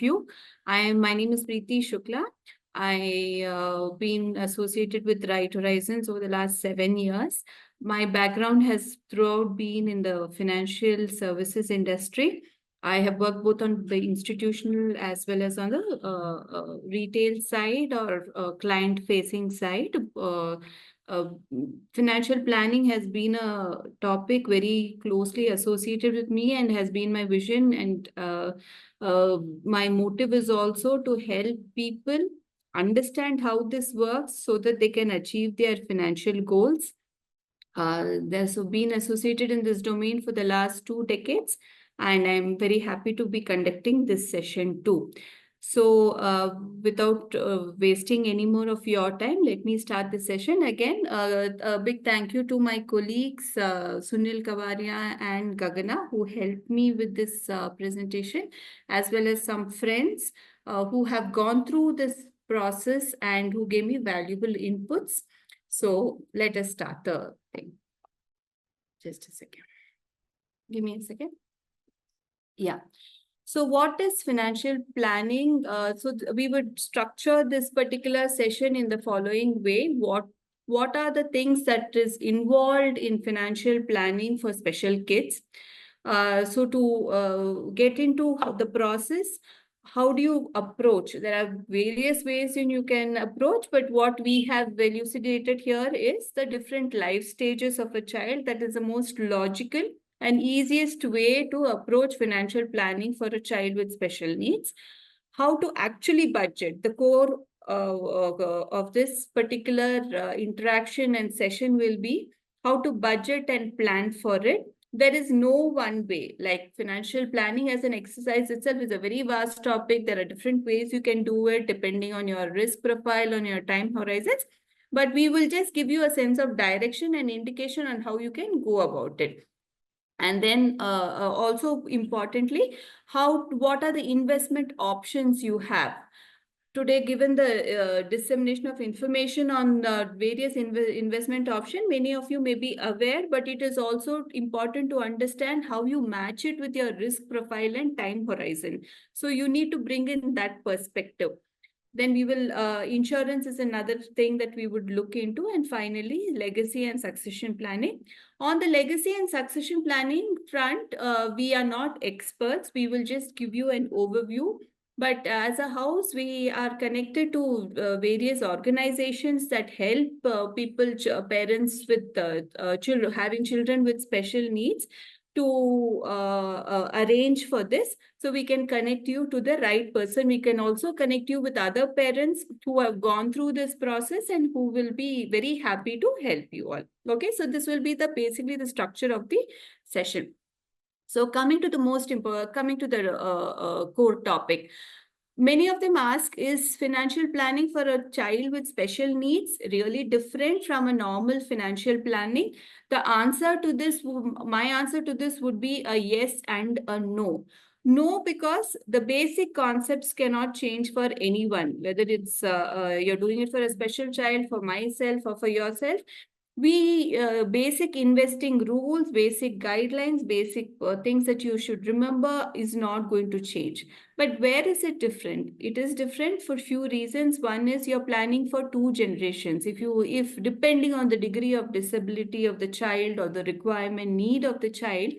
you. My name is Preeti Shukla. I been associated with Right Horizons over the last 7 years. My background has throughout been in the financial services industry. I have worked both on the institutional as well as on the retail side or client-facing side. Uh, Financial planning has been a topic very closely associated with me and has been my vision. And my motive is also to help people understand how this works so that they can achieve their financial goals. There's been associated in this domain for the last 2 decades, and I'm very happy to be conducting this session too. So, without wasting any more of your time, let me start the session again. A big thank you to my colleagues, Sunil Kavaria and Gagana, who helped me with this presentation, as well as some friends who have gone through this process and who gave me valuable inputs. So let us start the thing. Just a second. Give me a second. Yeah. So what is financial planning? We would structure this particular session in the following way. What are the things that is involved in financial planning for special kids? So to get into the process, how do you approach? There are various ways you can approach, but what we have elucidated here is the different life stages of a child that is the most logical and easiest way to approach financial planning for a child with special needs. How to actually budget. The core of this particular interaction and session will be how to budget and plan for it. There is no one way. Like financial planning as an exercise itself is a very vast topic. There are different ways you can do it depending on your risk profile, on your time horizons. But we will just give you a sense of direction and indication on how you can go about it. And then also importantly, what are the investment options you have? Today, given the dissemination of information on various investment options, many of you may be aware, but it is also important to understand how you match it with your risk profile and time horizon. So you need to bring in that perspective. Then we will, insurance is another thing that we would look into. And finally, legacy and succession planning. On the legacy and succession planning front, we are not experts. We will just give you an overview. But as a house, we are connected to various organizations that help parents with children, having children with special needs to arrange for this. So we can connect you to the right person. We can also connect you with other parents who have gone through this process and who will be very happy to help you all. Okay, so this will be basically the structure of the session. So coming to the core topic. Many of them ask, is financial planning for a child with special needs really different from a normal financial planning? The answer to this, my answer to this would be a yes and a no. No, because the basic concepts cannot change for anyone, whether it's you're doing it for a special child, for myself, or for yourself. Basic investing rules, basic guidelines, basic things that you should remember is not going to change. But where is it different? It is different for few reasons. One is you're planning for 2 generations. If depending on the degree of disability of the child or the requirement need of the child,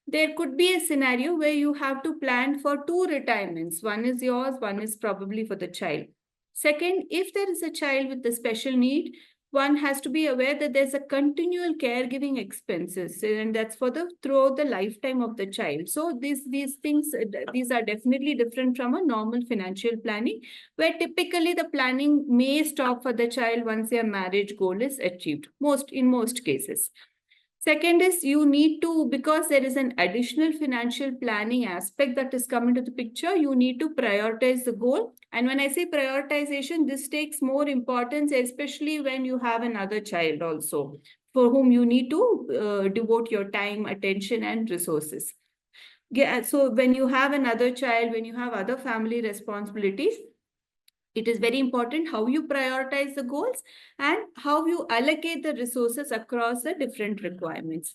there could be a scenario where you have to plan for 2 retirements. One is yours, one is probably for the child. Second, if there is a child with a special need, one has to be aware that there's a continual caregiving expenses, and that's throughout the lifetime of the child. So these things, these are definitely different from a normal financial planning, where typically the planning may stop for the child once their marriage goal is achieved, in most cases. Second is you need to, because there is an additional financial planning aspect that is coming to the picture, you need to prioritize the goal. And when I say prioritization, this takes more importance, especially when you have another child also, for whom you need to devote your time, attention, and resources. Yeah, so when you have another child, when you have other family responsibilities, it is very important how you prioritize the goals and how you allocate the resources across the different requirements.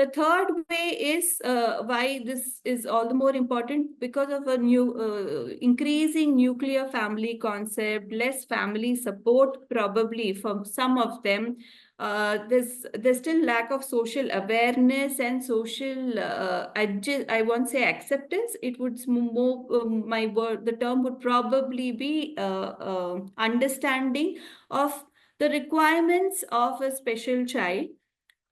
The third way is why this is all the more important, because of a new increasing nuclear family concept, less family support probably for some of them. There's still lack of social awareness and social I won't say acceptance. It would more my word the term would probably be understanding of the requirements of a special child.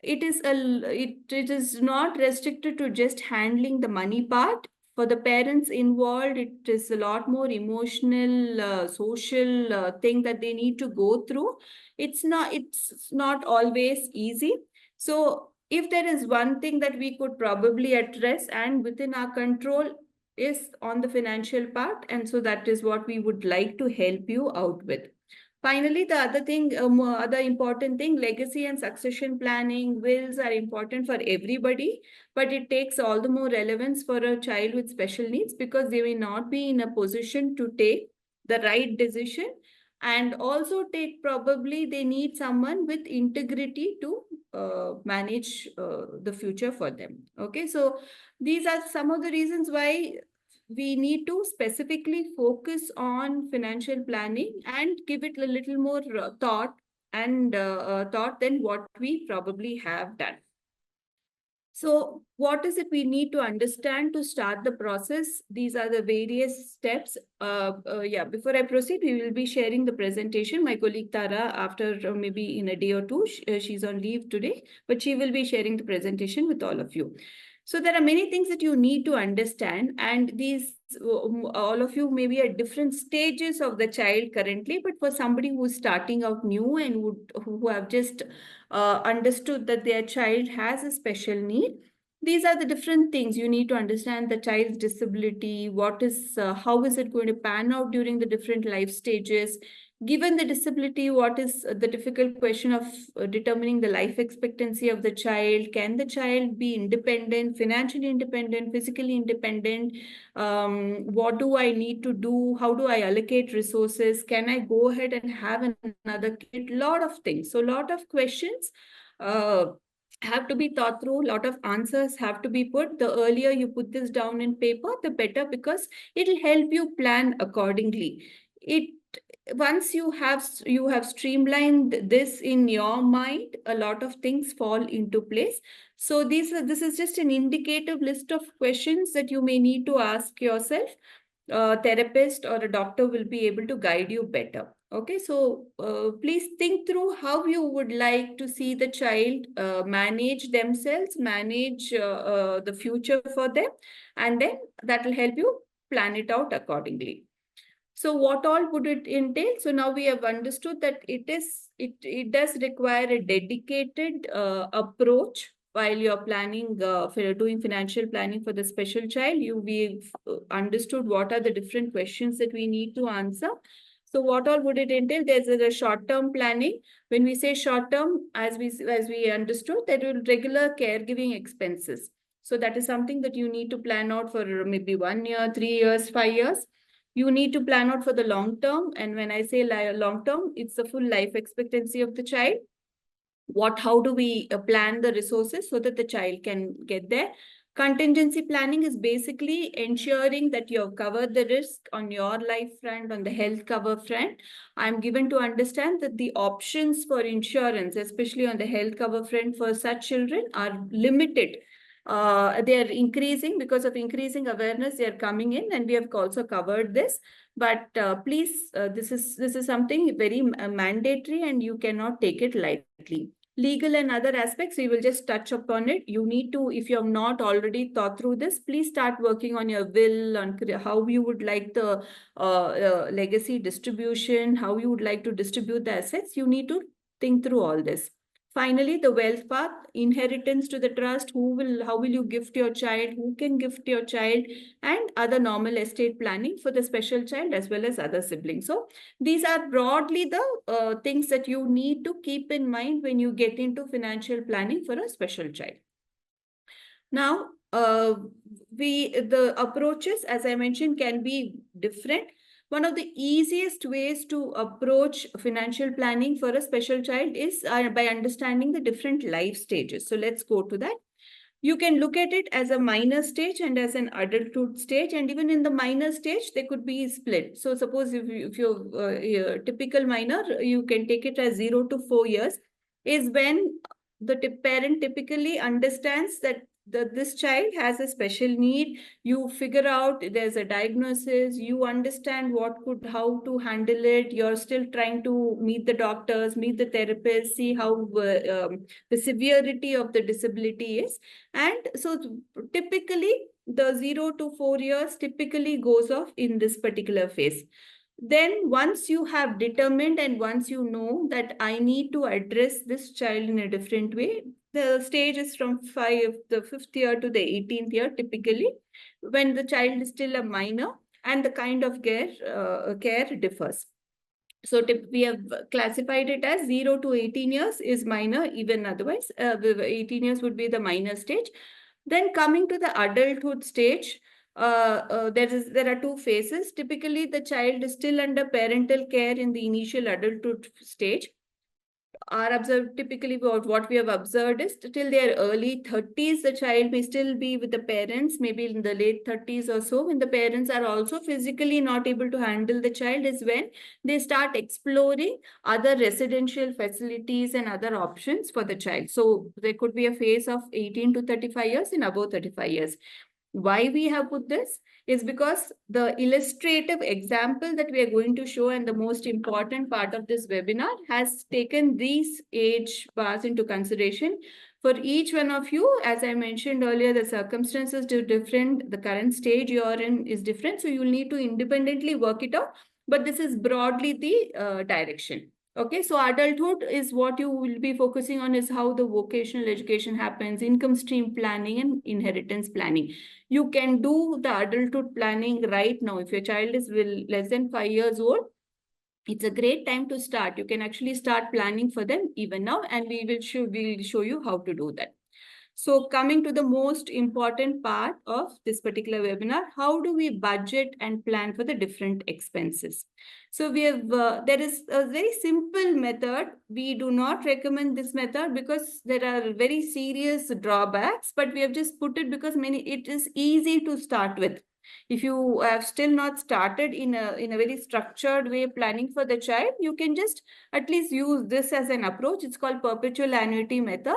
It is not restricted to just handling the money part. For the parents involved, it is a lot more emotional, social thing that they need to go through. It's not always easy. So if there is one thing that we could probably address and within our control, is on the financial part, and so that is what we would like to help you out with. Finally, the other thing, other important thing, legacy and succession planning, wills are important for everybody, but it takes all the more relevance for a child with special needs because they may not be in a position to take the right decision, and also take probably they need someone with integrity to manage the future for them. Okay, so these are some of the reasons why we need to specifically focus on financial planning and give it a little more thought than what we probably have done. So what is it we need to understand to start the process? These are the various steps. Yeah, before I proceed, we will be sharing the presentation. My colleague Tara, after maybe in a day or two, she's on leave today, but she will be sharing the presentation with all of you. So there are many things that you need to understand, and these all of you may be at different stages of the child currently, but for somebody who's starting out new and who have just understood that their child has a special need, these are the different things you need to understand: the child's disability, how is it going to pan out during the different life stages. Given the disability, what is the difficult question of determining the life expectancy of the child? Can the child be independent, financially independent, physically independent? What do I need to do? How do I allocate resources? Can I go ahead and have another kid? Lot of things. So, lot of questions have to be thought through. Lot of answers have to be put. The earlier you put this down in paper, the better, because it'll help you plan accordingly. It Once you have streamlined this in your mind, a lot of things fall into place. So this is just an indicative list of questions that you may need to ask yourself. A therapist or a doctor will be able to guide you better. Okay, so please think through how you would like to see the child manage themselves, manage the future for them, and then that will help you plan it out accordingly. So what all would it entail? So now we have understood that it does require a dedicated approach while you're planning for doing financial planning for the special child. We've understood what are the different questions that we need to answer. So what all would it entail? There's a short-term planning. When we say short-term, as we understood, that will regular caregiving expenses. So that is something that you need to plan out for maybe 1 year, 3 years, 5 years. You need to plan out for the long term. And when I say long term, it's the full life expectancy of the child. How do we plan the resources so that the child can get there? Contingency planning is basically ensuring that you have covered the risk on your life front, on the health cover front. I'm given to understand that the options for insurance, especially on the health cover front for such children, are limited. They are increasing because of increasing awareness. They are coming in, and we have also covered this. But please, this is something very mandatory, and you cannot take it lightly. Legal and other aspects, we will just touch upon it. You need to, if you have not already thought through this, please start working on your will, on how you would like the legacy distribution, how you would like to distribute the assets. You need to think through all this. Finally, the wealth path, inheritance to the trust, how will you gift your child, who can gift your child, and other normal estate planning for the special child as well as other siblings. So these are broadly the things that you need to keep in mind when you get into financial planning for a special child. Now, the approaches, as I mentioned, can be different. One of the easiest ways to approach financial planning for a special child is by understanding the different life stages. So let's go to that. You can look at it as a minor stage and as an adulthood stage, and even in the minor stage, they could be split. So suppose if you're typical minor, you can take it as 0 to 4 years, is when the parent typically understands that this child has a special need. You figure out there's a diagnosis, you understand how to handle it. You're still trying to meet the doctors, meet the therapists, see how the severity of the disability is. And so typically the 0 to 4 years typically goes off in this particular phase. Then once you have determined and once you know that I need to address this child in a different way, the stage is from the 5th year to the 18th year, typically, when the child is still a minor, and the kind of care differs. So we have classified it as 0 to 18 years is minor, even otherwise, 18 years would be the minor stage. Then coming to the adulthood stage, there are two phases. Typically, the child is still under parental care in the initial adulthood stage. Typically what we have observed is till their early 30s, the child may still be with the parents, maybe in the late 30s or so, when the parents are also physically not able to handle the child, is when they start exploring other residential facilities and other options for the child. So there could be a phase of 18 to 35 years and above 35 years. Why we have put this is because the illustrative example that we are going to show, and the most important part of this webinar, has taken these age bars into consideration. For each one of you, as I mentioned earlier, the circumstances are different, the current stage you are in is different, so you will need to independently work it out, but this is broadly the direction. Okay, so adulthood is what you will be focusing on, is how the vocational education happens, income stream planning and inheritance planning. You can do the adulthood planning right now. If your child is less than 5 years old, it's a great time to start. You can actually start planning for them even now, and we'll show you how to do that. So coming to the most important part of this particular webinar, how do we budget and plan for the different expenses? So there is a very simple method. We do not recommend this method because there are very serious drawbacks, but we have just put it because it is easy to start with. If you have still not started in a very structured way planning for the child, you can just at least use this as an approach. It's called perpetual annuity method.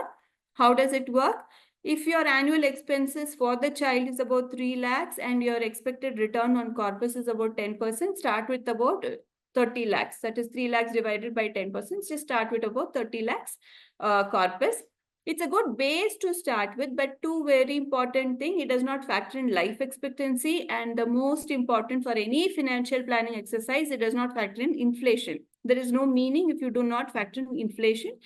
How does it work? If your annual expenses for the child is about 3 lakhs and your expected return on corpus is about 10%, start with about 30 lakhs. That is 3 lakhs divided by 10%. Just start with about 30 lakhs corpus. It's a good base to start with, but two very important things: it does not factor in life expectancy, and the most important for any financial planning exercise, it does not factor in inflation. There is no meaning if you do not factor in inflation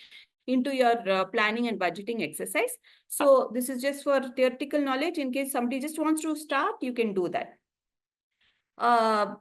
into your planning and budgeting exercise. So this is just for theoretical knowledge. In case somebody just wants to start, you can do that.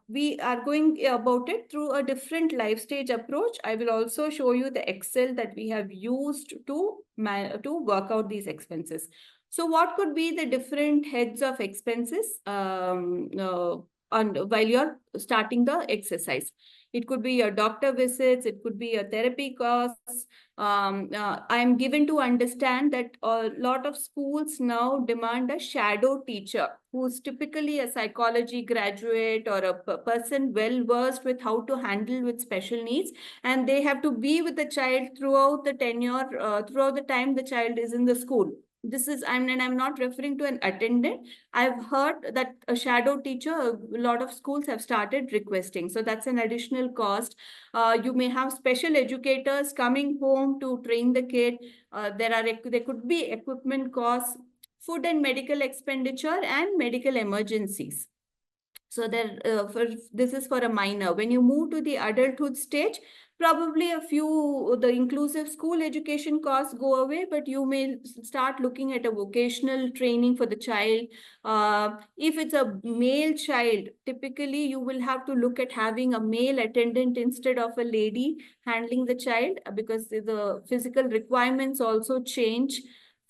We are going about it through a different life stage approach. I will also show you the Excel that we have used to work out these expenses. So what could be the different heads of expenses while you're starting the exercise? It could be your doctor visits, it could be your therapy costs. I'm given to understand that a lot of schools now demand a shadow teacher who's typically a psychology graduate or a person well versed with how to handle with special needs, and they have to be with the child throughout the tenure, throughout the time the child is in the school. I'm not referring to an attendant. I've heard that a shadow teacher, a lot of schools have started requesting. So that's an additional cost. You may have special educators coming home to train the kid. There could be equipment costs, food and medical expenditure, and medical emergencies. So this is for a minor. When you move to the adulthood stage, probably the inclusive school education costs go away, but you may start looking at a vocational training for the child. If it's a male child, typically you will have to look at having a male attendant instead of a lady handling the child, because the physical requirements also change.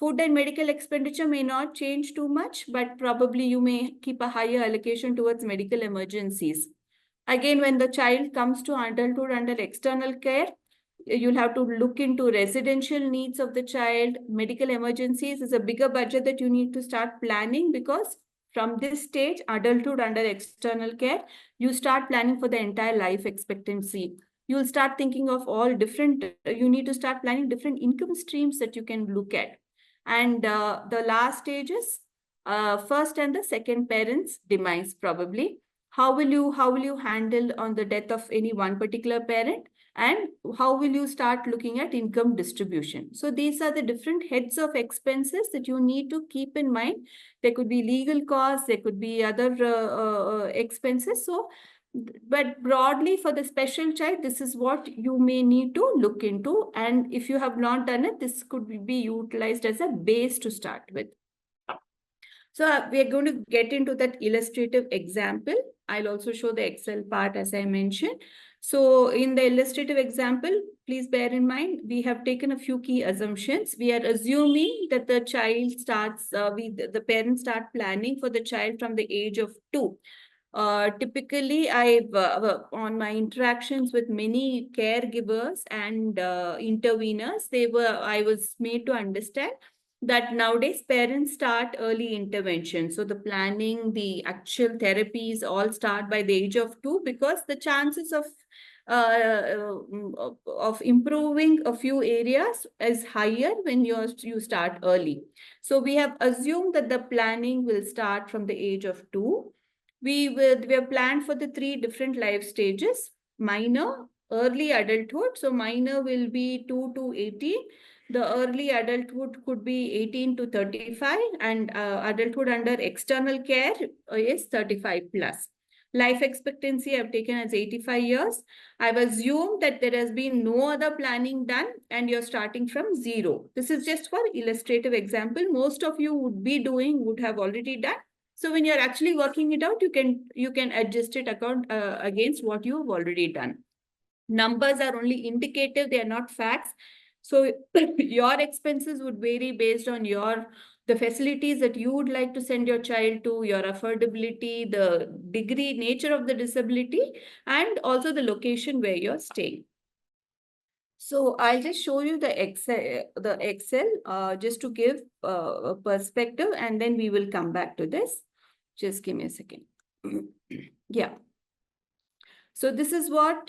Food and medical expenditure may not change too much, but probably you may keep a higher allocation towards medical emergencies. Again, when the child comes to adulthood under external care, You'll have to look into residential needs of the child. Medical emergencies is a bigger budget that you need to start planning, because from this stage, adulthood under external care, you start planning for the entire life expectancy. You'll start thinking of all different, you need to start planning different income streams that you can look at. And the last stage is first and the second parent's demise, probably. How will you handle on the death of any one particular parent? And how will you start looking at income distribution? So these are the different heads of expenses that you need to keep in mind. There could be legal costs, there could be other expenses. So, but broadly for the special child, this is what you may need to look into. And if you have not done it, this could be utilized as a base to start with. So we are going to get into that illustrative example. I'll also show the Excel part as I mentioned. So in the illustrative example, please bear in mind, we have taken a few key assumptions. We are assuming that the child starts, the parents start planning for the child from the age of 2. Typically, on my interactions with many caregivers and interveners, I was made to understand that nowadays parents start early intervention. So the planning, the actual therapies all start by the age of 2, because the chances of improving a few areas is higher when you start early. So we have assumed that the planning will start from the age of 2. We have planned for the 3 different life stages: minor, early adulthood. So minor will be 2 to 18. The early adulthood could be 18 to 35, and adulthood under external care is 35 plus. Life expectancy I've taken as 85 years. I've assumed that there has been no other planning done and you're starting from 0. This is just for illustrative example. Most of you would have already done. So when you're actually working it out, you can adjust it against what you've already done. Numbers are only indicative, they are not facts. So your expenses would vary based on the facilities that you would like to send your child to, your affordability, the degree, nature of the disability, and also the location where you're staying. So I'll just show you the Excel just to give a perspective, and then we will come back to this. Just give me a second. Yeah. So this is what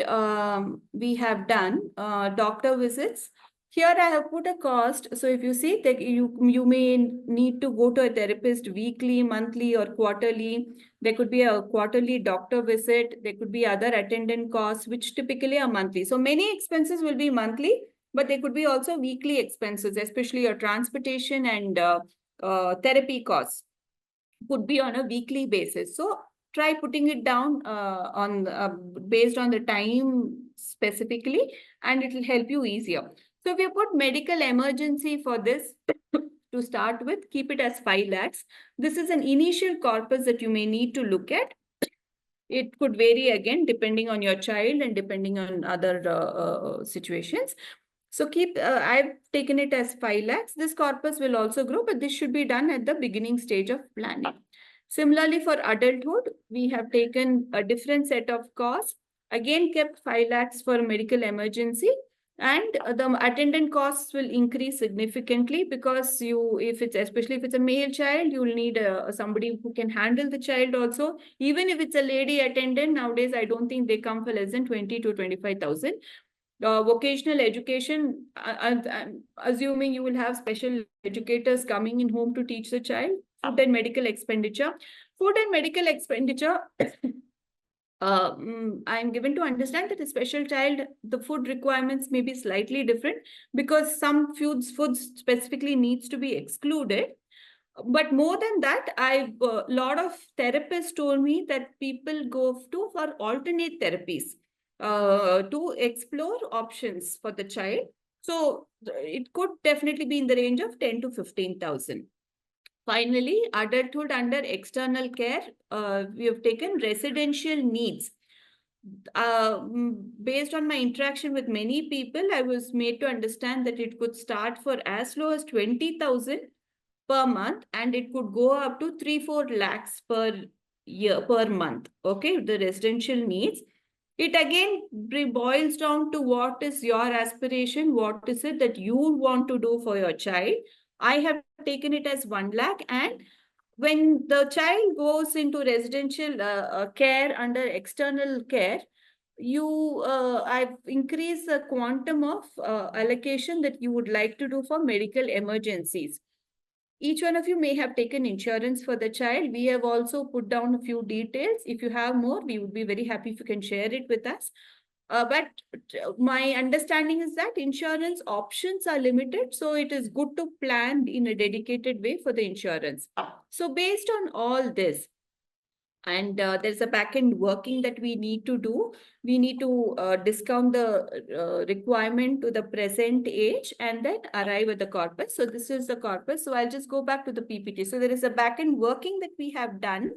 we have done, doctor visits. Here I have put a cost. So if you see that you may need to go to a therapist weekly, monthly, or quarterly. There could be a quarterly doctor visit. There could be other attendant costs, which typically are monthly. So many expenses will be monthly, but there could be also weekly expenses, especially your transportation and therapy costs could be on a weekly basis. So try putting it down on based on the time specifically, and it will help you easier. So if you put medical emergency for this to start with, keep it as 5 lakhs. This is an initial corpus that you may need to look at. It could vary again depending on your child and depending on other situations. So I've taken it as 5 lakhs. This corpus will also grow, but this should be done at the beginning stage of planning. Similarly, for adulthood, we have taken a different set of costs. Again, kept 5 lakhs for medical emergency. And the attendant costs will increase significantly, because especially if it's a male child, you will need somebody who can handle the child also. Even if it's a lady attendant, nowadays, I don't think they come for less than 20 to 25,000. Vocational education, I'm assuming you will have special educators coming in home to teach the child. Food and medical expenditure. Food and medical expenditure, I'm given to understand that a special child, the food requirements may be slightly different, because some foods specifically needs to be excluded. But more than that, a lot of therapists told me that people go for alternate therapies to explore options for the child. So it could definitely be in the range of 10 to 15,000. Finally, adulthood under external care, we have taken residential needs. Based on my interaction with many people, I was made to understand that it could start for as low as 20,000 per month, and it could go up to 3-4 lakhs per year, per month. Okay, the residential needs. It again boils down to what is your aspiration, what is it that you want to do for your child. I have taken it as 1 lakh, and when the child goes into residential care under external care, I've increased the quantum of allocation that you would like to do for medical emergencies. Each one of you may have taken insurance for the child. We have also put down a few details. If you have more, we would be very happy if you can share it with us. But my understanding is that insurance options are limited, so it is good to plan in a dedicated way for the insurance. So based on all this, and there's a back end working that we need to do. We need to discount the requirement to the present age and then arrive at the corpus. So this is the corpus. So I'll just go back to the PPT. So there is a back end working that we have done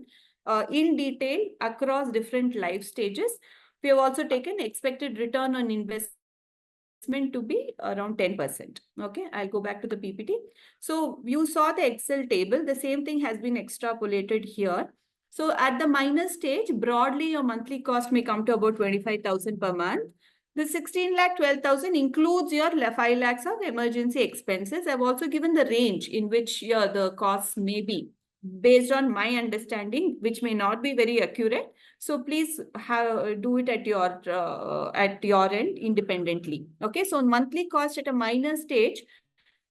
in detail across different life stages. We have also taken expected return on investment to be around 10%. Okay, I'll go back to the PPT. So you saw the Excel table. The same thing has been extrapolated here. So at the minor stage, broadly, your monthly cost may come to about 25,000 per month. The 16 lakh 12,000 includes your 5 lakhs of emergency expenses. I've also given the range in which the costs may be based on my understanding, which may not be very accurate. So please do it at your end independently. Okay, so monthly cost at a minor stage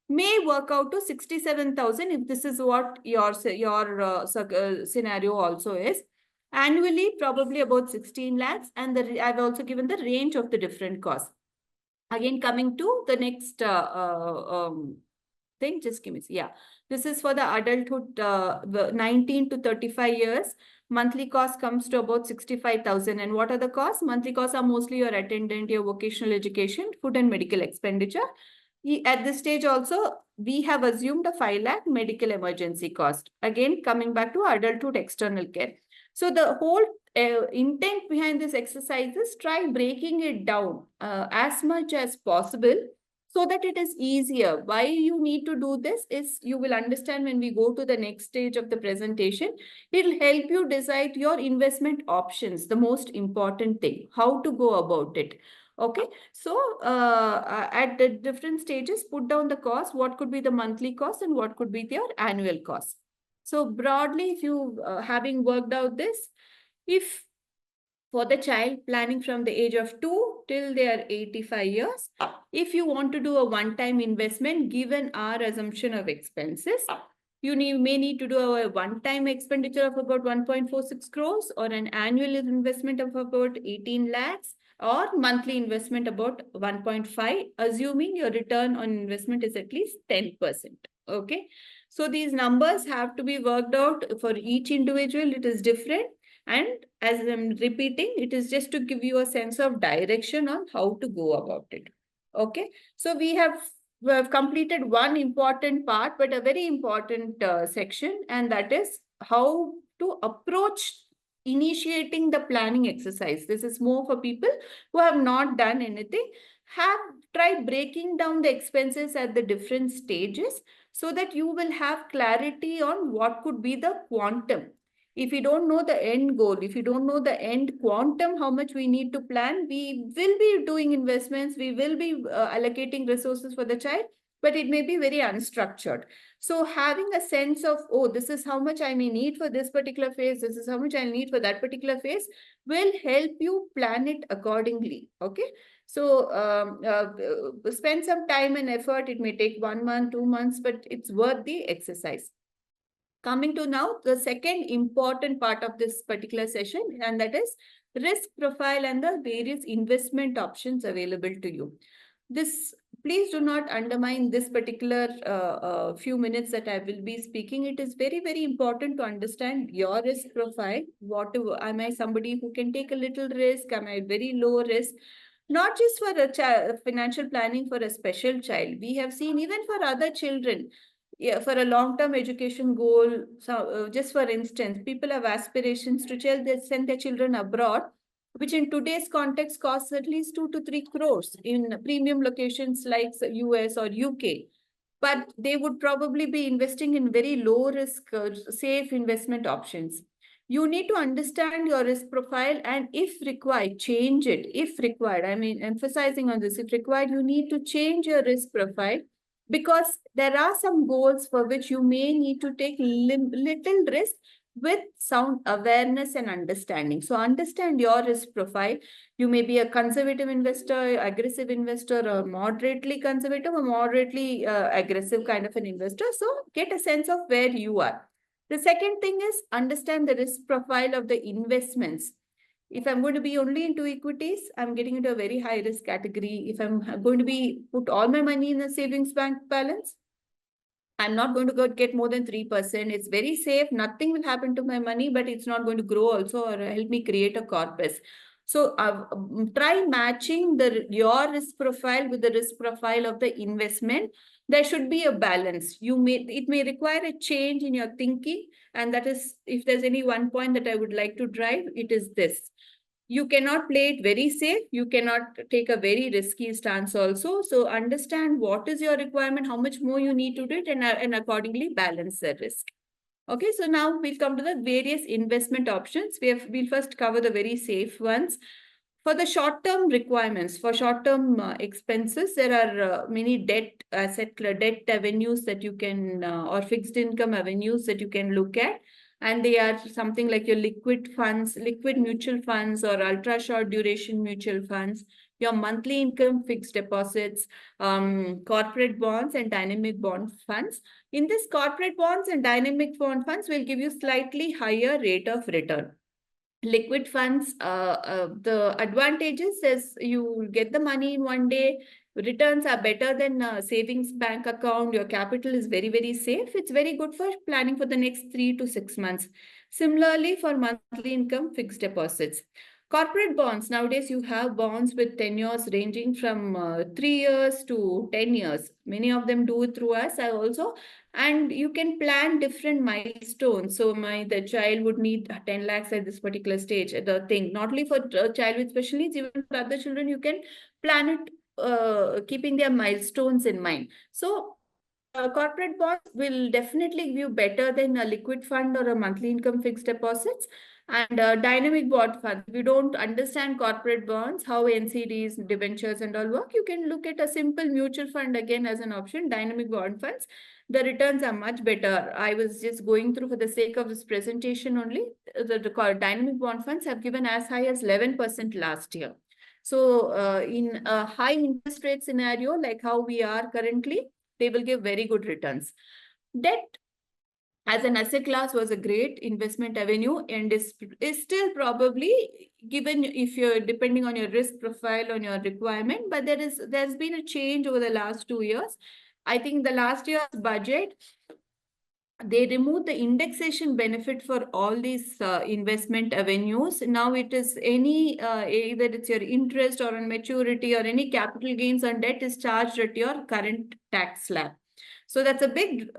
may work out to 67,000 if this is what your scenario also is. Annually, probably about 16 lakhs. And I've also given the range of the different costs. Again, coming to the next thing, just give me, yeah. This is for the adulthood, the 19 to 35 years. Monthly cost comes to about 65,000. And what are the costs? Monthly costs are mostly your attendant, your vocational education, food and medical expenditure. At this stage also, we have assumed a 5 lakh medical emergency cost. Again, coming back to adulthood external care. So the whole intent behind this exercise is try breaking it down as much as possible so that it is easier. Why you need to do this is you will understand when we go to the next stage of the presentation. It'll help you decide your investment options, the most important thing, how to go about it. Okay, so at the different stages, put down the cost, what could be the monthly cost and what could be your annual cost. So broadly, if you having worked out this, if for the child planning from the age of 2 till they are 85 years, if you want to do a one-time investment, given our assumption of expenses, you may need to do a one-time expenditure of about 1.46 crores or an annual investment of about 18 lakhs or monthly investment about 1.5, assuming your return on investment is at least 10%. Okay. So these numbers have to be worked out for each individual. It is different. And as I'm repeating, it is just to give you a sense of direction on how to go about it. Okay. So we have completed one important part, but a very important section, and that is how to approach initiating the planning exercise. This is more for people who have not done anything, have tried breaking down the expenses at the different stages so that you will have clarity on what could be the quantum. If you don't know the end goal, if you don't know the end quantum, how much we need to plan, we will be doing investments, we will be allocating resources for the child, but it may be very unstructured. So having a sense of, oh, this is how much I may need for this particular phase, this is how much I need for that particular phase, will help you plan it accordingly. Okay. So spend some time and effort. It may take 1 month, 2 months, but it's worth the exercise. Coming to now the second important part of this particular session, and that is risk profile and the various investment options available to you. This, please do not undermine this particular few minutes that I will be speaking. It is very, very important to understand your risk profile. What am I somebody who can take a little risk? Am I very low risk? Not just for a financial planning for a special child. We have seen even for other children, yeah, for a long-term education goal. So just for instance, people have aspirations to send their children abroad, which in today's context costs at least 2 to 3 crores in premium locations like US or UK. But they would probably be investing in very low risk, safe investment options. You need to understand your risk profile, and if required, change it. If required, I mean, emphasizing on this, if required, you need to change your risk profile, because there are some goals for which you may need to take little risk with sound awareness and understanding. So understand your risk profile. You may be a conservative investor, aggressive investor, or moderately conservative or moderately aggressive kind of an investor. So get a sense of where you are. The second thing is understand the risk profile of the investments. If I'm going to be only into equities, I'm getting into a very high risk category. If I'm going to be put all my money in a savings bank balance, I'm not going to get more than 3%. It's very safe. Nothing will happen to my money, but it's not going to grow also or help me create a corpus. So try matching your risk profile with the risk profile of the investment. There should be a balance. It may require a change in your thinking. And that is, if there's any one point that I would like to drive, it is this: you cannot play it very safe. You cannot take a very risky stance also. So understand what is your requirement, how much more you need to do it, and accordingly balance the risk. Okay, so now we'll come to the various investment options. We'll first cover the very safe ones. For the short-term requirements, for short-term expenses, there are many debt avenues that you can, or fixed income avenues that you can look at. And they are something like your liquid funds, liquid mutual funds, or ultra short duration mutual funds, your monthly income fixed deposits, corporate bonds, and dynamic bond funds. In this, corporate bonds and dynamic bond funds will give you slightly higher rate of return. Liquid funds, the advantages is you get the money in one day. Returns are better than a savings bank account. Your capital is very, very safe. It's very good for planning for the next 3 to 6 months. Similarly, for monthly income fixed deposits. Corporate bonds, nowadays you have bonds with tenures ranging from 3 years to 10 years. Many of them do it through us. I also, and you can plan different milestones. So the child would need 10 lakhs at this particular stage. The thing, not only for a child with special needs, even for other children, you can plan it keeping their milestones in mind. So corporate bonds will definitely give you better than a liquid fund or a monthly income fixed deposits. And dynamic bond funds. If you don't understand corporate bonds, how NCDs, debentures, and all work, you can look at a simple mutual fund again as an option. Dynamic bond funds, the returns are much better. I was just going through for the sake of this presentation only. The dynamic bond funds have given as high as 11% last year. So in a high interest rate scenario like how we are currently, they will give very good returns. Debt as an asset class was a great investment avenue and is still probably, given if you're depending on your risk profile, on your requirement, but there's been a change over the last 2 years. I think the last year's budget, they removed the indexation benefit for all these investment avenues. Now it is either it's your interest or on maturity or any capital gains on debt is charged at your current tax slab. So that's a big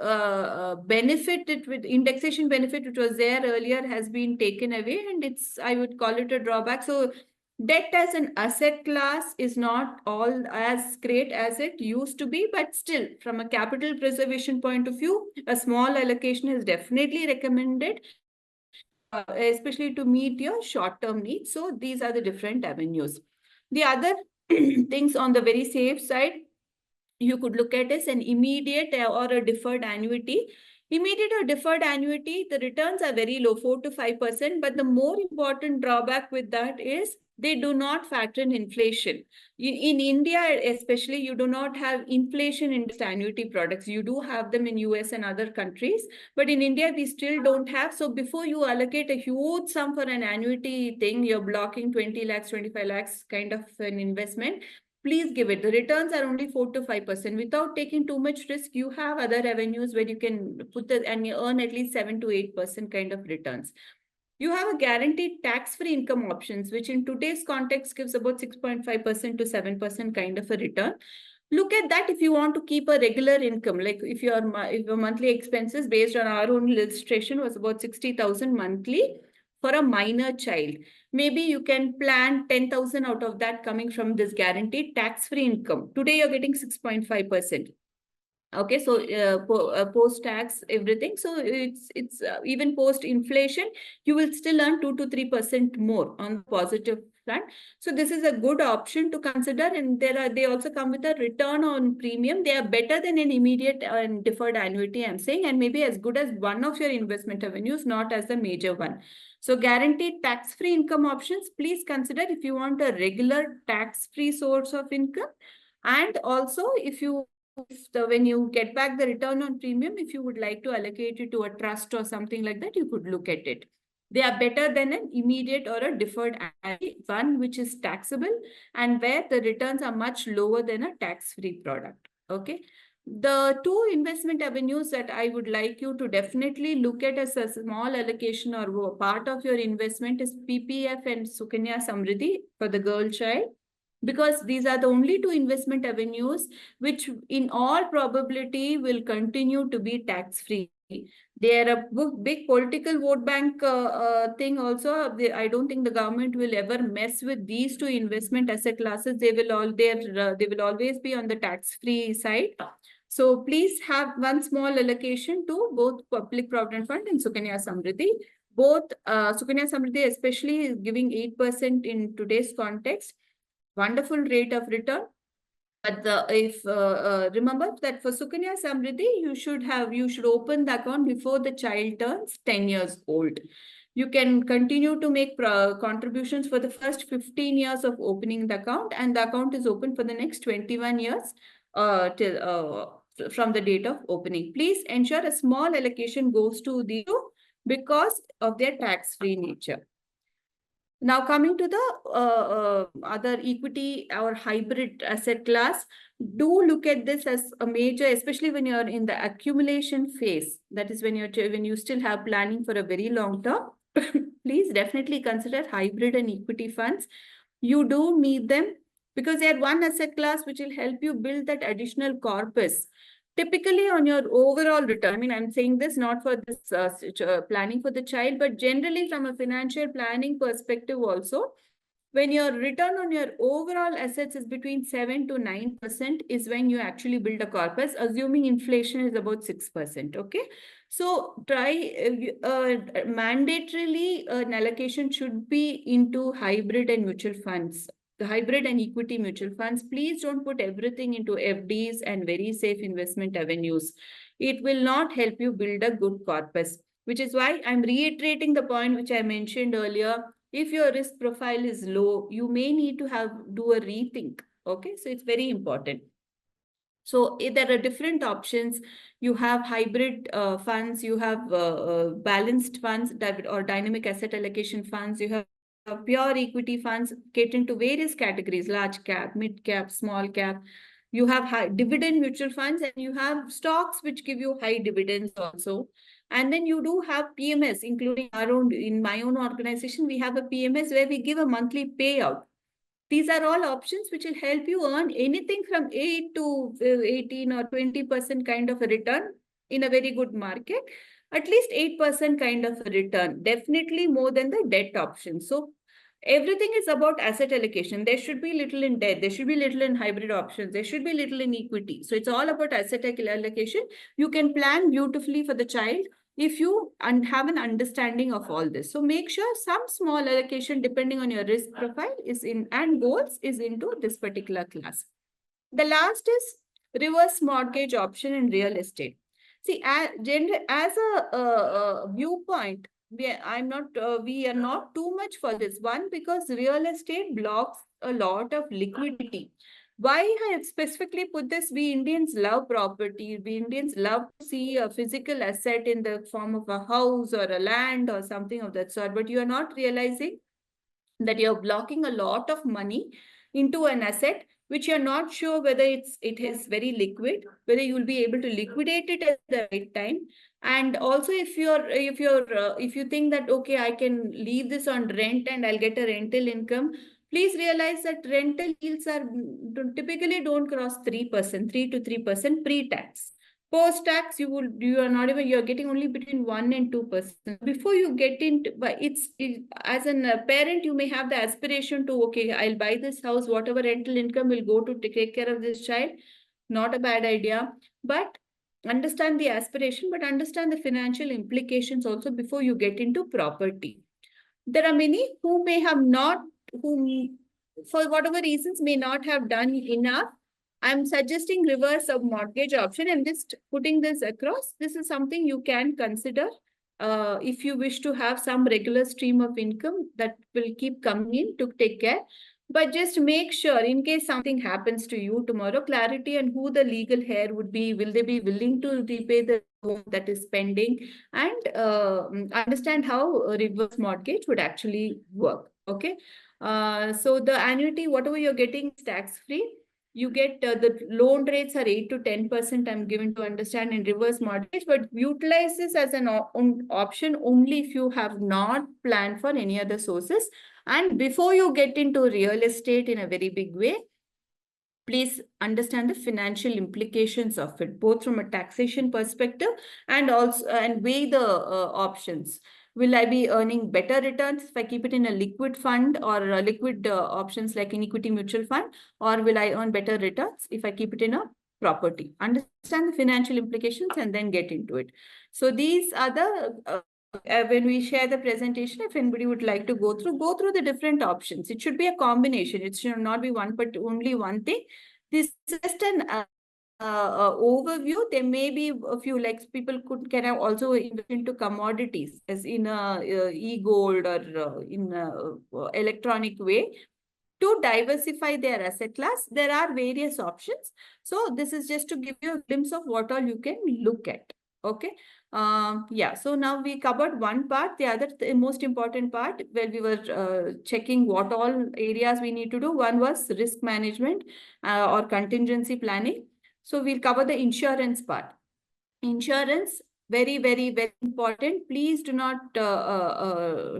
benefit. With indexation benefit, which was there earlier, has been taken away, and I would call it a drawback. So debt as an asset class is not all as great as it used to be, but still, from a capital preservation point of view, a small allocation is definitely recommended, especially to meet your short-term needs. So these are the different avenues. The other things on the very safe side, you could look at is an immediate or a deferred annuity. Immediate or deferred annuity, the returns are very low, 4 to 5%. But the more important drawback with that is they do not factor in inflation. In India, especially, you do not have inflation-indexed annuity products. You do have them in US and other countries. But in India, we still don't have. So before you allocate a huge sum for an annuity thing, you're blocking 20 lakhs, 25 lakhs kind of an investment. Please give it. The returns are only 4 to 5%. Without taking too much risk, you have other avenues where you can and you earn at least 7 to 8% kind of returns. You have a guaranteed tax-free income options, which in today's context gives about 6.5% to 7% kind of a return. Look at that if you want to keep a regular income, like if your monthly expenses based on our own illustration was about 60,000 monthly for a minor child. Maybe you can plan 10,000 out of that coming from this guaranteed tax-free income. Today you're getting 6.5%. Okay, so post tax everything, so it's even post inflation, you will still earn 2 to 3% more on the positive front. So this is a good option to consider, and they also come with a return on premium. They are better than an immediate and deferred annuity, I'm saying, and maybe as good as one of your investment avenues, not as the major one. So guaranteed tax-free income options, please consider if you want a regular tax-free source of income. And also, when you get back the return on premium, if you would like to allocate it to a trust or something like that, you could look at it. They are better than an immediate or a deferred one, which is taxable and where the returns are much lower than a tax-free product. Okay. The two investment avenues that I would like you to definitely look at as a small allocation or part of your investment is PPF and Sukanya Samriddhi for the girl child, because these are the only two investment avenues which in all probability will continue to be tax free. They are a big political vote bank thing also. I don't think the government will ever mess with these two investment asset classes. They will always be on the tax free side. So please have one small allocation to both Public Provident Fund and Sukanya Samriddhi. Both Sukanya Samriddhi especially is giving 8% in today's context, wonderful rate of return. But if remember that for Sukanya Samriddhi, you should open the account before the child turns 10 years old. You can continue to make contributions for the first 15 years of opening the account, and the account is open for the next 21 years till from the date of opening. Please ensure a small allocation goes to the because of their tax-free nature. Now coming to the other equity or hybrid asset class, do look at this as a major, especially when you're in the accumulation phase. That is when you still have planning for a very long term. Please definitely consider hybrid and equity funds. You do need them because they are one asset class which will help you build that additional corpus. Typically on your overall return, I mean, I'm saying this not for this planning for the child, but generally from a financial planning perspective also, when your return on your overall assets is between 7 to 9% is when you actually build a corpus, assuming inflation is about 6%. Okay. So try mandatorily an allocation should be into hybrid and mutual funds. The hybrid and equity mutual funds, please don't put everything into FDs and very safe investment avenues. It will not help you build a good corpus, which is why I'm reiterating the point which I mentioned earlier. If your risk profile is low, you may need to do a rethink. Okay, so it's very important. So there are different options. You have hybrid funds, you have balanced funds or dynamic asset allocation funds, you have pure equity funds catering to various categories, large cap, mid cap, small cap. You have high dividend mutual funds and you have stocks which give you high dividends also. And then you do have PMS, including in my own organization, we have a PMS where we give a monthly payout. These are all options which will help you earn anything from 8 to 18 or 20% kind of a return in a very good market. At least 8% kind of a return, definitely more than the debt option. So everything is about asset allocation. There should be little in debt. There should be little in hybrid options. There should be little in equity. So it's all about asset allocation. You can plan beautifully for the child if you have an understanding of all this. So make sure some small allocation depending on your risk profile is in and goals is into this particular class. The last is reverse mortgage option in real estate. See, as a viewpoint, we are not too much for this one because real estate blocks a lot of liquidity. Why I have specifically put this, we Indians love property. We Indians love to see a physical asset in the form of a house or a land or something of that sort, but you are not realizing that you're blocking a lot of money into an asset which you're not sure whether it is very liquid, whether you will be able to liquidate it at the right time. And also if you think that okay, I can leave this on rent and I'll get a rental income, please realize that rental yields are typically don't cross 3%, 3 to 3% pre-tax. Post-tax, you are not even, you're getting only between 1 and 2%. Before you get into, but as a parent, you may have the aspiration to, okay, I'll buy this house, whatever rental income will go to take care of this child. Not a bad idea. but understand the aspiration, but understand the financial implications also before you get into property. There are many who may have not, who for whatever reasons may not have done enough. I'm suggesting reverse of mortgage option and just putting this across. This is something you can consider if you wish to have some regular stream of income that will keep coming in to take care. But just make sure, in case something happens to you tomorrow, clarity and who the legal heir would be. Will they be willing to repay the loan that is pending? And understand how a reverse mortgage would actually work. Okay. So the annuity, whatever you're getting, is tax free. You get the loan rates are 8 to 10%. I'm given to understand in reverse mortgage, but utilize this as an option only if you have not planned for any other sources. And before you get into real estate in a very big way, please understand the financial implications of it, both from a taxation perspective and also and weigh the options. Will I be earning better returns if I keep it in a liquid fund or liquid options like an equity mutual fund, or will I earn better returns if I keep it in a property? Understand the financial implications and then get into it. So these are the when we share the presentation, if anybody would like to go through the different options. It should be a combination. It should not be one, but only one thing. This is just an overview. There may be a few, like people can have also invest into commodities as in a e-gold or in a electronic way to diversify their asset class. There are various options. So this is just to give you a glimpse of what all you can look at. Okay. Yeah. So now we covered one part. The other most important part where we were checking what all areas we need to do. One was risk management or contingency planning. So we'll cover the insurance part. Insurance, very, very, very important. Please do not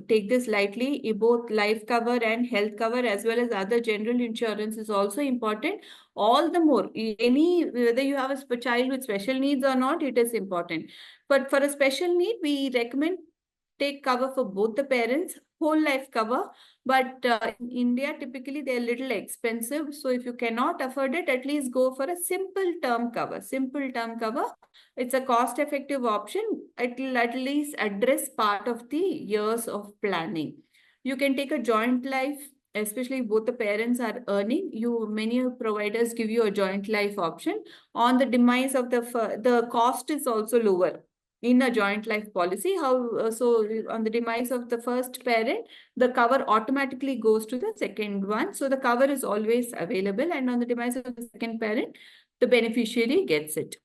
take this lightly. Both life cover and health cover, as well as other general insurance, is also important. All the more, whether you have a child with special needs or not, it is important. But for a special need, we recommend take cover for both the parents, whole life cover. But in India, typically they're a little expensive. So if you cannot afford it, at least go for a simple term cover. Simple term cover. It's a cost-effective option. It will at least address part of the years of planning. You can take a joint life, especially if both the parents are earning. Many providers give you a joint life option. On the demise of the cost is also lower in a joint life policy. So on the demise of the first parent, the cover automatically goes to the second one. So the cover is always available, and on the demise of the second parent, the beneficiary gets it.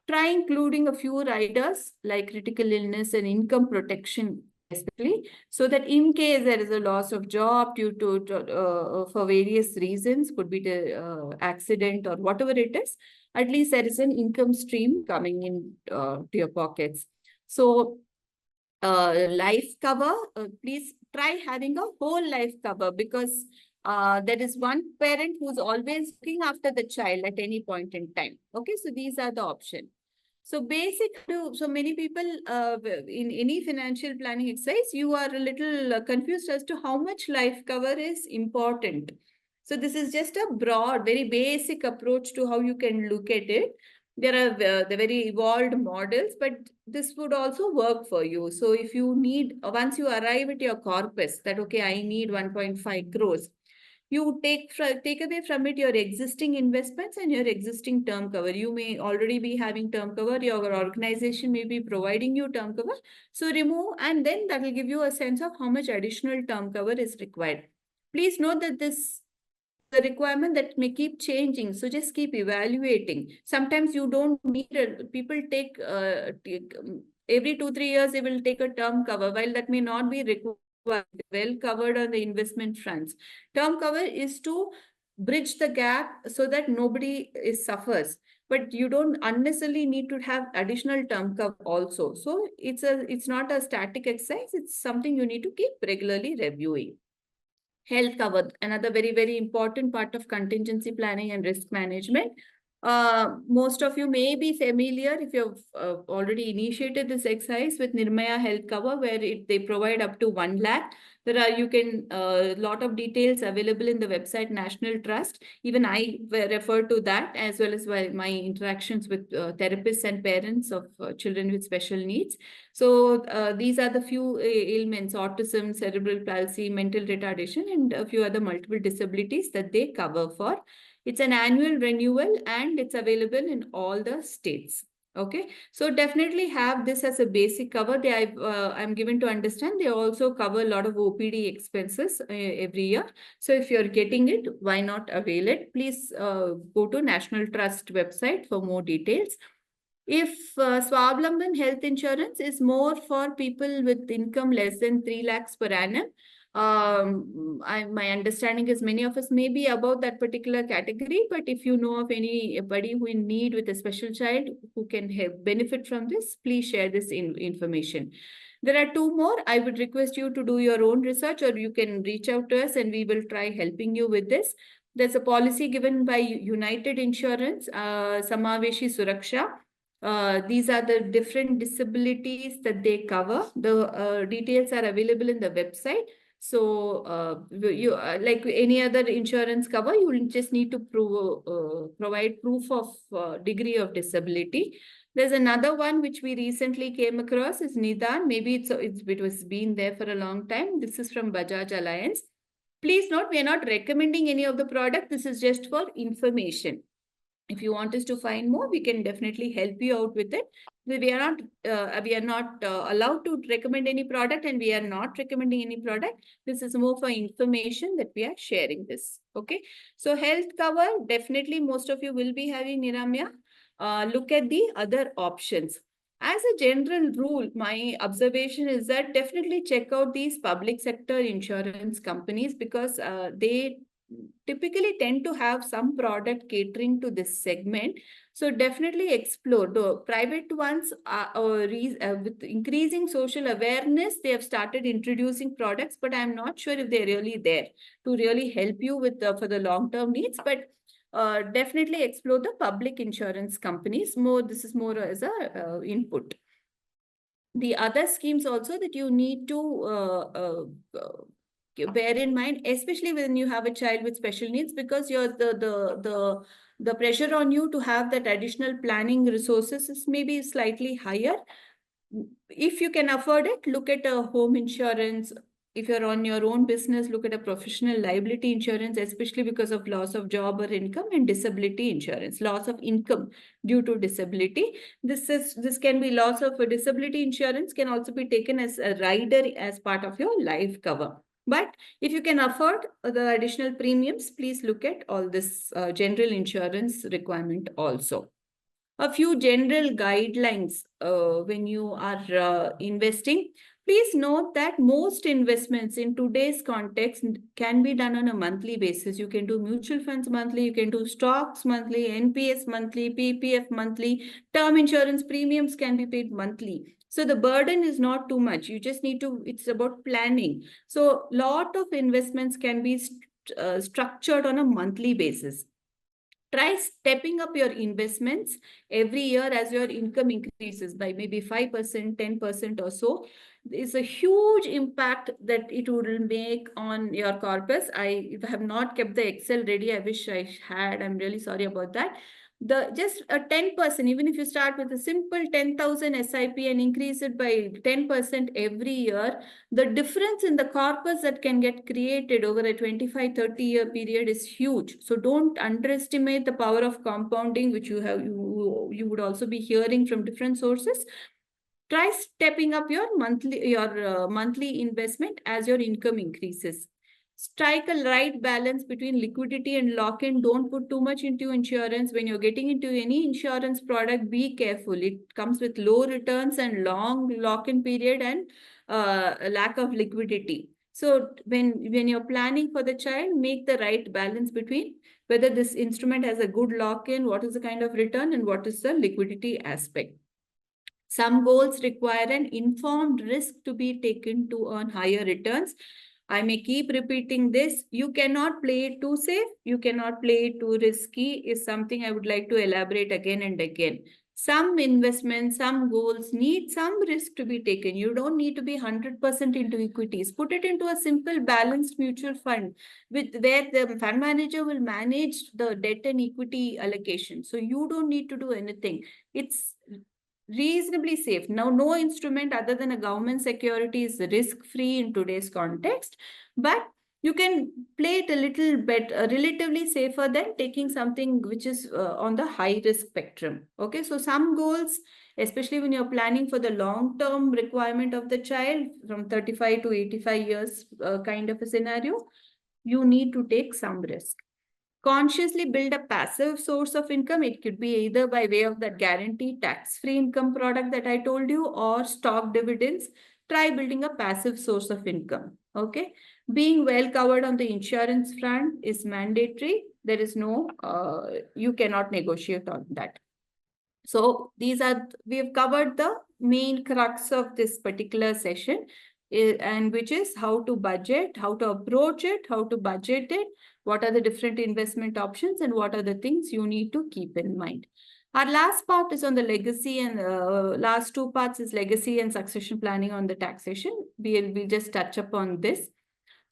Try including a few riders like critical illness and income protection, especially, so that in case there is a loss of job due to for various reasons, could be the accident or whatever it is, at least there is an income stream coming in to your pockets. So life cover, please try having a whole life cover, because there is one parent who's always looking after the child at any point in time. Okay, so these are the options. So so many people in any financial planning exercise, you are a little confused as to how much life cover is important. So this is just a broad, very basic approach to how you can look at it. There are the very evolved models, but this would also work for you. So if you need, once you arrive at your corpus that, okay, I need 1.5 crores, you take away from it your existing investments and your existing term cover. You may already be having term cover. Your organization may be providing you term cover. So remove, and then that will give you a sense of how much additional term cover is required. Please note that this the requirement that may keep changing. So just keep evaluating. Sometimes you don't need it. People take every 2-3 years, they will take a term cover, while that may not be required. Well covered on the investment fronts. Term cover is to bridge the gap so that nobody suffers. But you don't unnecessarily need to have additional term cover also. So it's not a static exercise. It's something you need to keep regularly reviewing. Health cover, another very, very important part of contingency planning and risk management. Most of you may be familiar if you've already initiated this exercise with Nirmaya Health Cover, where they provide up to 1 lakh. There are lot of details available in the website National Trust. Even I refer to that, as well as my interactions with therapists and parents of children with special needs. So these are the few ailments: autism, cerebral palsy, mental retardation, and a few other multiple disabilities that they cover for. It's an annual renewal and it's available in all the states. Okay, so definitely have this as a basic cover. I'm given to understand they also cover a lot of OPD expenses every year. So if you're getting it, why not avail it? Please go to National Trust website for more details. If Swavlamban health insurance is more for people with income less than 3 lakhs per annum, my understanding is many of us may be above that particular category, but if you know of anybody who in need with a special child who can help benefit from this, please share this information. There are two more. I would request you to do your own research, or you can reach out to us and we will try helping you with this. There's a policy given by United Insurance, Samaveshi Suraksha. These are the different disabilities that they cover. The details are available in the website. So you like any other insurance cover, you will just need to provide proof of degree of disability. There's another one which we recently came across is Nidan. Maybe it was been there for a long time. This is from Bajaj Alliance. Please note, we are not recommending any of the product. This is just for information. If you want us to find more, we can definitely help you out with it. We are not allowed to recommend any product, and we are not recommending any product. This is more for information that we are sharing this. Okay. So health cover, definitely most of you will be having, Niramya. Look at the other options. As a general rule, my observation is that definitely check out these public sector insurance companies, because they typically tend to have some product catering to this segment. So definitely explore the private ones. With increasing social awareness, they have started introducing products, but I'm not sure if they're really there to really help you with for the long-term needs. But definitely explore the public insurance companies more. This is more as a input. The other schemes also that you need to bear in mind, especially when you have a child with special needs, because you're the pressure on you to have that additional planning resources is maybe slightly higher. If you can afford it, look at a home insurance. If you're on your own business, look at a professional liability insurance, especially because of loss of job or income, and disability insurance, loss of income due to disability. This can be loss of a disability insurance, can also be taken as a rider as part of your life cover. But if you can afford the additional premiums, please look at all this general insurance requirement also. A few general guidelines when you are investing. Please note that most investments in today's context can be done on a monthly basis. You can do mutual funds monthly, you can do stocks monthly, NPS monthly, PPF monthly, term insurance premiums can be paid monthly. So the burden is not too much. You just need to, it's about planning. So lot of investments can be structured on a monthly basis. Try stepping up your investments every year as your income increases by maybe 5%, 10% or so. It's a huge impact that it will make on your corpus. I have not kept the Excel ready. I wish I had. I'm really sorry about that. Just a 10%, even if you start with a simple 10,000 SIP and increase it by 10% every year, the difference in the corpus that can get created over a 25-30-year period is huge. So don't underestimate the power of compounding, which you would also be hearing from different sources. Try stepping up your monthly investment as your income increases. Strike a right balance between liquidity and lock-in. Don't put too much into insurance. When you're getting into any insurance product, be careful. It comes with low returns and long lock-in period and a lack of liquidity. So when you're planning for the child, make the right balance between whether this instrument has a good lock-in, what is the kind of return, and what is the liquidity aspect. Some goals require an informed risk to be taken to earn higher returns. I may keep repeating this. You cannot play it too safe. You cannot play it too risky is something I would like to elaborate again and again. Some investments, some goals need some risk to be taken. You don't need to be 100% into equities. Put it into a simple balanced mutual fund with where the fund manager will manage the debt and equity allocation. So you don't need to do anything. It's reasonably safe. Now, no instrument other than a government security is risk-free in today's context, but you can play it a little bit relatively safer than taking something which is on the high risk spectrum. Okay, so some goals, especially when you're planning for the long-term requirement of the child from 35 to 85 years kind of a scenario, you need to take some risk. Consciously build a passive source of income. It could be either by way of that guaranteed tax-free income product that I told you or stock dividends. Try building a passive source of income. Okay. Being well covered on the insurance front is mandatory. There is no, you cannot negotiate on that. So we have covered the main crux of this particular session, and which is how to budget, how to approach it, how to budget it, what are the different investment options, and what are the things you need to keep in mind. Our last part is on the legacy, and last two parts is legacy and succession planning on the taxation. We'll just touch upon this.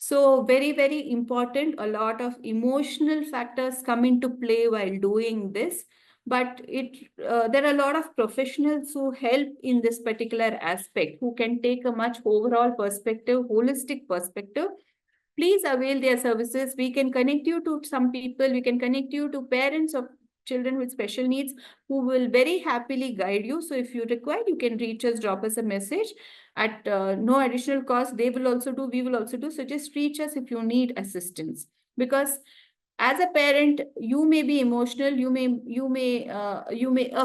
So very, very important. A lot of emotional factors come into play while doing this, but there are a lot of professionals who help in this particular aspect, who can take a much overall perspective, holistic perspective. Please avail their services. We can connect you to some people. We can connect you to parents of children with special needs who will very happily guide you. So if you require, you can reach us, drop us a message at no additional cost. They will also do, we will also do. So just reach us if you need assistance. Because as a parent, you may be emotional, a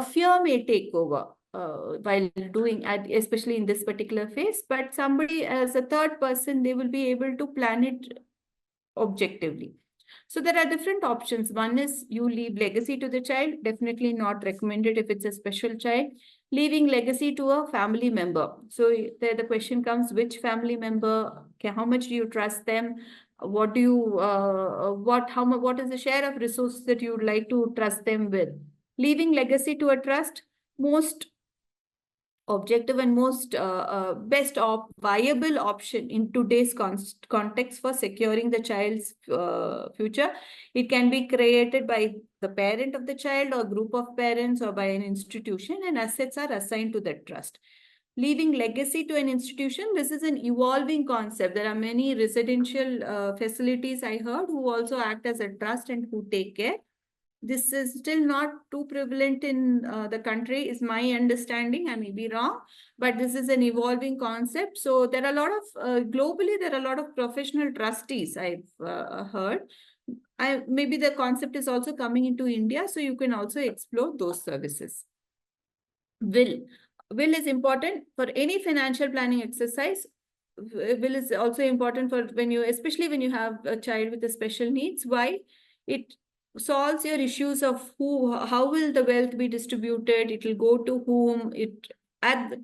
fear may take over while doing, especially in this particular phase, but somebody as a third person, they will be able to plan it objectively. So there are different options. One is you leave legacy to the child, definitely not recommended if it's a special child. Leaving legacy to a family member. So there the question comes, which family member, how much do you trust them? What do you, what is the share of resources that you would like to trust them with? Leaving legacy to a trust, most objective and most best viable option in today's context for securing the child's future. It can be created by the parent of the child or group of parents or by an institution, and assets are assigned to that trust. Leaving legacy to an institution, this is an evolving concept. There are many residential facilities I heard who also act as a trust and who take care. This is still not too prevalent in the country, is my understanding. I may be wrong, but this is an evolving concept. So there are a lot of, globally, there are a lot of professional trustees I've heard. Maybe the concept is also coming into India, so you can also explore those services. Will. Will is important for any financial planning exercise. Will is also important for when you, especially when you have a child with a special needs. Why? It solves your issues of how will the wealth be distributed, it will go to whom, it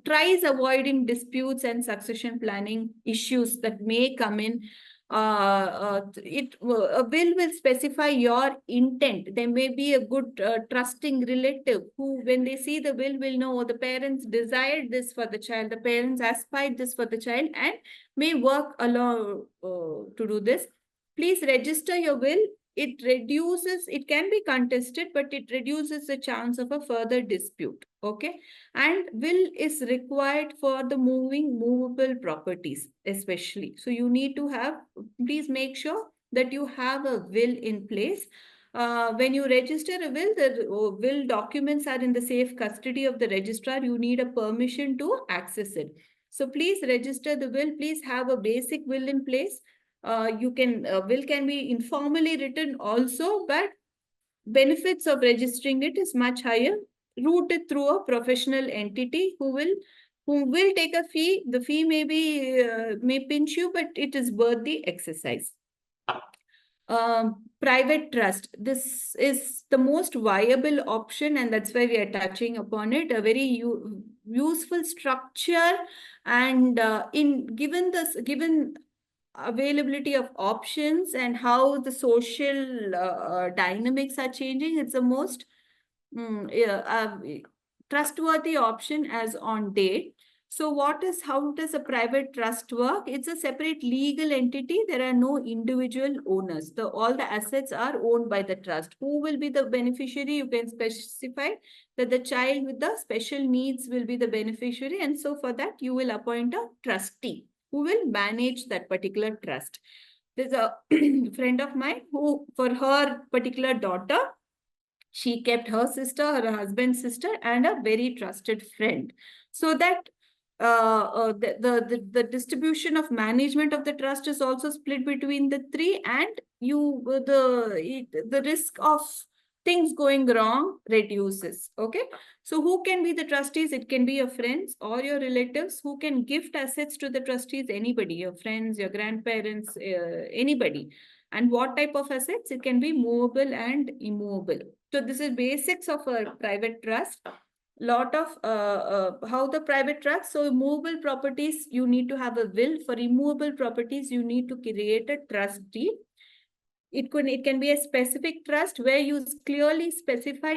tries avoiding disputes and succession planning issues that may come in. A will specify your intent. There may be a good trusting relative who, when they see the will know the parents desired this for the child, the parents aspired this for the child, and may work along to do this. Please register your will. It reduces, it can be contested, but it reduces the chance of a further dispute. Okay. And will is required for the movable properties, especially. So you need to have, please make sure that you have a will in place. When you register a will, the will documents are in the safe custody of the registrar. You need a permission to access it. So please register the will. Please have a basic will in place. Will can be informally written also, but benefits of registering it is much higher, routed through a professional entity who will take a fee. The fee may pinch you, but it is worth the exercise. Private trust. This is the most viable option, and that's why we are touching upon it. A very useful structure, and given availability of options and how the social dynamics are changing. It's the most yeah, trustworthy option as on date. So how does a private trust work? It's a separate legal entity. There are no individual owners. All the assets are owned by the trust. Who will be the beneficiary? You can specify that the child with the special needs will be the beneficiary. And so for that, you will appoint a trustee who will manage that particular trust. There's a friend of mine who, for her particular daughter, she kept her sister, her husband's sister, and a very trusted friend. So that the distribution of management of the trust is also split between the three, and the risk of things going wrong reduces. Okay, so who can be the trustees? It can be your friends or your relatives. Who can gift assets to the trustees? Anybody, your friends, your grandparents, anybody. And what type of assets? It can be movable and immovable. So this is basics of a private trust. Lot of how the private trust. So movable properties, you need to have a will. For immovable properties, you need to create a trust deed. It can be a specific trust where you clearly specify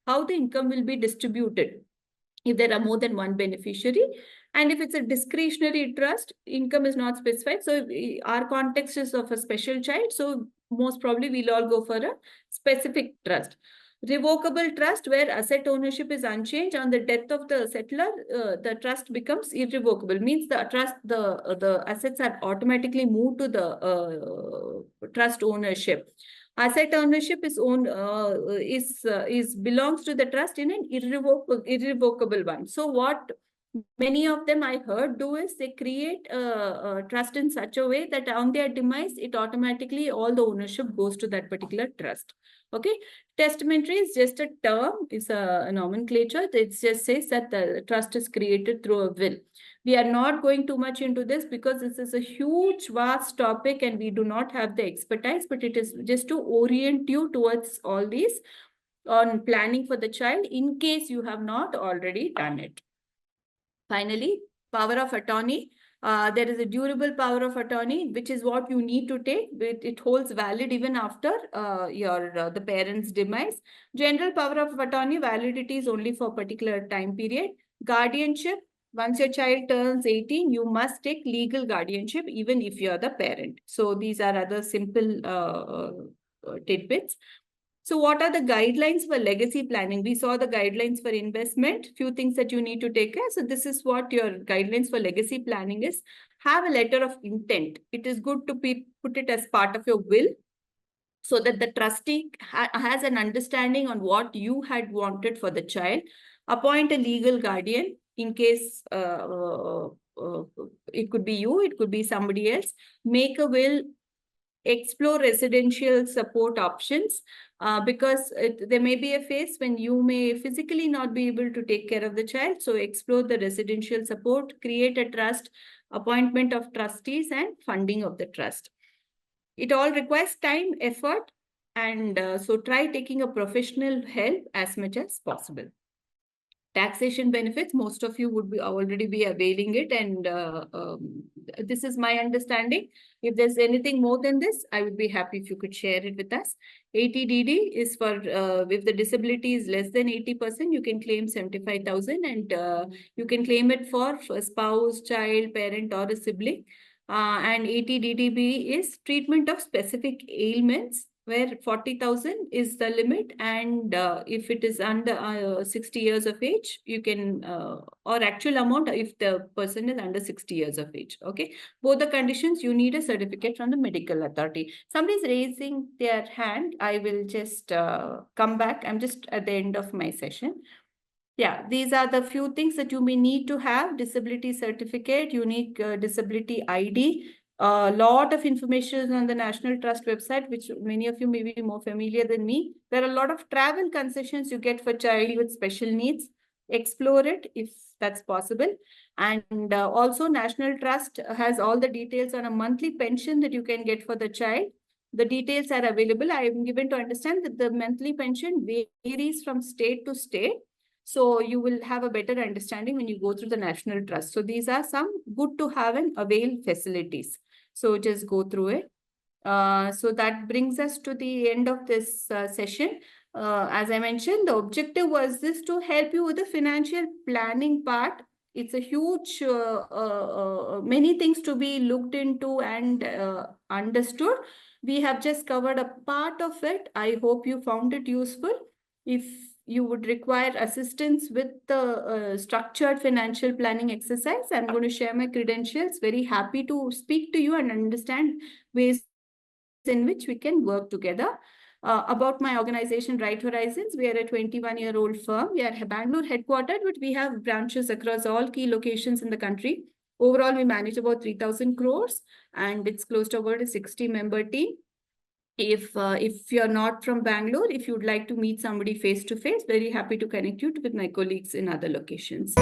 how the income will be distributed if there are more than one beneficiary. And if it's a discretionary trust, income is not specified. So our context is of a special child. So most probably we'll all go for a specific trust. Revocable trust, where asset ownership is unchanged. On the death of the settler, the trust becomes irrevocable. Means the assets are automatically moved to the trust ownership. Asset ownership is belongs to the trust in an irrevocable one. So what many of them I heard do is they create a trust in such a way that on their demise, it automatically all the ownership goes to that particular trust. Okay, testamentary is just a term, is a nomenclature. It just says that the trust is created through a will. We are not going too much into this because this is a huge, vast topic and we do not have the expertise, but it is just to orient you towards all these on planning for the child in case you have not already done it. Finally, power of attorney. There is a durable power of attorney, which is what you need to take. It holds valid even after the parent's demise. General power of attorney validity is only for particular time period. Guardianship. Once your child turns 18, you must take legal guardianship, even if you are the parent. So these are other simple tidbits. So what are the guidelines for legacy planning? We saw the guidelines for investment, few things that you need to take care. So this is what your guidelines for legacy planning is. Have a letter of intent. It is good to put it as part of your will so that the trustee has an understanding on what you had wanted for the child. Appoint a legal guardian in case it could be you, it could be somebody else. Make a will. Explore residential support options because there may be a phase when you may physically not be able to take care of the child. So explore the residential support, create a trust, appointment of trustees, and funding of the trust. It all requires time, effort, and so try taking a professional help as much as possible. Taxation benefits, most of you would be already be availing it, and this is my understanding. If there's anything more than this, I would be happy if you could share it with us. 80DD is for if the disability is less than 80%, you can claim 75,000, and you can claim it for a spouse, child, parent, or a sibling. And 80DDB is treatment of specific ailments, where 40,000 is the limit, and if it is under 60 years of age, you can or actual amount if the person is under 60 years of age. Okay, both the conditions you need a certificate from the medical authority. Somebody is raising their hand. I will just come back. I'm just at the end of my session. Yeah, these are the few things that you may need to have: disability certificate, unique disability ID. A lot of information is on the National Trust website, which many of you may be more familiar than me. There are a lot of travel concessions you get for child with special needs. Explore it if that's possible. And also National Trust has all the details on a monthly pension that you can get for the child. The details are available. I am given to understand that the monthly pension varies from state to state. So you will have a better understanding when you go through the National Trust. So these are some good to have and avail facilities. So just go through it. So that brings us to the end of this session. As I mentioned, the objective was this to help you with the financial planning part. It's a huge, many things to be looked into and understood. We have just covered a part of it. I hope you found it useful. If you would require assistance with the structured financial planning exercise, I'm going to share my credentials. Very happy to speak to you and understand ways in which we can work together. About my organization, Right Horizons, we are a 21-year-old firm. We are Bangalore headquartered, but we have branches across all key locations in the country. Overall, we manage about 3,000 crores, and it's close to about a 60-member team. If you're not from Bangalore, if you'd like to meet somebody face to face, very happy to connect you with my colleagues in other locations.